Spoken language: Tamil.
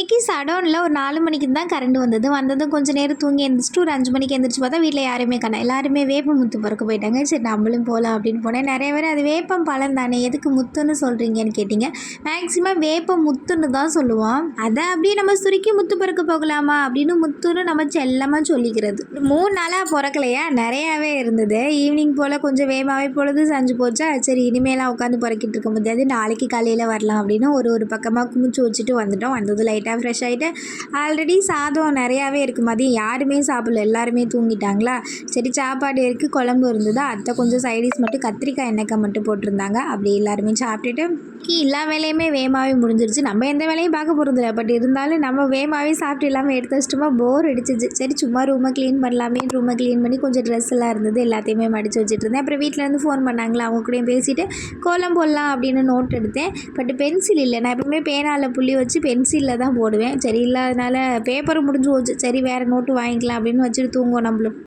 அன்னைக்கு சடவுனில் ஒரு 4 மணிக்கு தான் கரண்ட் வந்தது. வந்ததும் கொஞ்சம் நேரம் தூங்கி எழுந்திரிச்சிட்டு ஒரு 5 மணிக்கு எழுந்திரிச்சு பார்த்தா வீட்டில் யாருமே காணோம். எல்லாருமே வேப்ப முத்து பறக்க போயிட்டாங்க. சரி நம்மளும் போகலாம் அப்படின்னு போனேன். நிறைய பேர் அது வேப்பம் பழம் தானே, எதுக்கு முத்துன்னு சொல்கிறீங்கன்னு கேட்டிங்க. மேக்ஸிமம் வேப்ப முத்துன்னு தான் சொல்லுவோம். அதை அப்படியே நம்ம சுருக்கி முத்து பறக்க போகலாமா அப்படின்னு முத்துன்னு நம்ம செல்லமாக சொல்லிக்கிறது. 3 நாளாக பிறக்கலையா, நிறையாவே இருந்தது. ஈவினிங் போல் கொஞ்சம் வேகமாகவே பொழுது செஞ்சு போச்சா, சரி இனிமேலாம் உட்காந்து பறக்கிட்டு இருக்க முடியாது, நாளைக்கு காலையில் வரலாம் அப்படின்னு ஒரு பக்கமாக குமிச்சு வச்சுட்டு வந்துட்டோம். வந்தது லைட்டாக ஃப்ரெஷ் ஆகிட்டு ஆல்ரெடி சாதம் நிறையாவே இருக்குது. மதியம் யாருமே சாப்பிடல, எல்லாருமே தூங்கிட்டாங்களா. சரி சாப்பாடு இருக்குது, குழம்பு இருந்ததா, அத்தை கொஞ்சம் சைடிஷ் மட்டும் கத்திரிக்காய் எண்ணெய்க்காய் மட்டும் போட்டிருந்தாங்க. அப்படி எல்லாருமே சாப்பிட்டுட்டு எல்லா வேலையுமே வேகமாகவே முடிஞ்சிருச்சு. நம்ம எந்த வேலையும் பார்க்க போகிறதில்ல, பட் இருந்தாலும் நம்ம வேகமாகவே சாப்பிட்டு எல்லாமே எடுத்து வச்சிட்டோமா, போர் அடிச்சிச்சு. சரி சும்மா ரூமை க்ளீன் பண்ணலாமே, ரூமை க்ளீன் பண்ணி கொஞ்சம் ட்ரெஸ் எல்லாம் இருந்தது, எல்லாத்தையுமே மடித்து வச்சுட்டு இருந்தேன். அப்புறம் வீட்டிலேருந்து ஃபோன் பண்ணாங்களா, அவங்க கூடயும் பேசிவிட்டு கோலம் போடலாம் அப்படின்னு நோட் எடுத்தேன். பட் பென்சில் இல்லை. நான் எப்பவுமே பேனாவில் புள்ளி வச்சு பென்சிலில் தான் போடுவேன். சரி இல்லாதனால பேப்பரும் முடிஞ்சு போச்சு. சரி வேறு நோட்டு வாங்கிக்கலாம் அப்படின்னு வச்சுட்டு தூங்குவோம் நம்மளும்.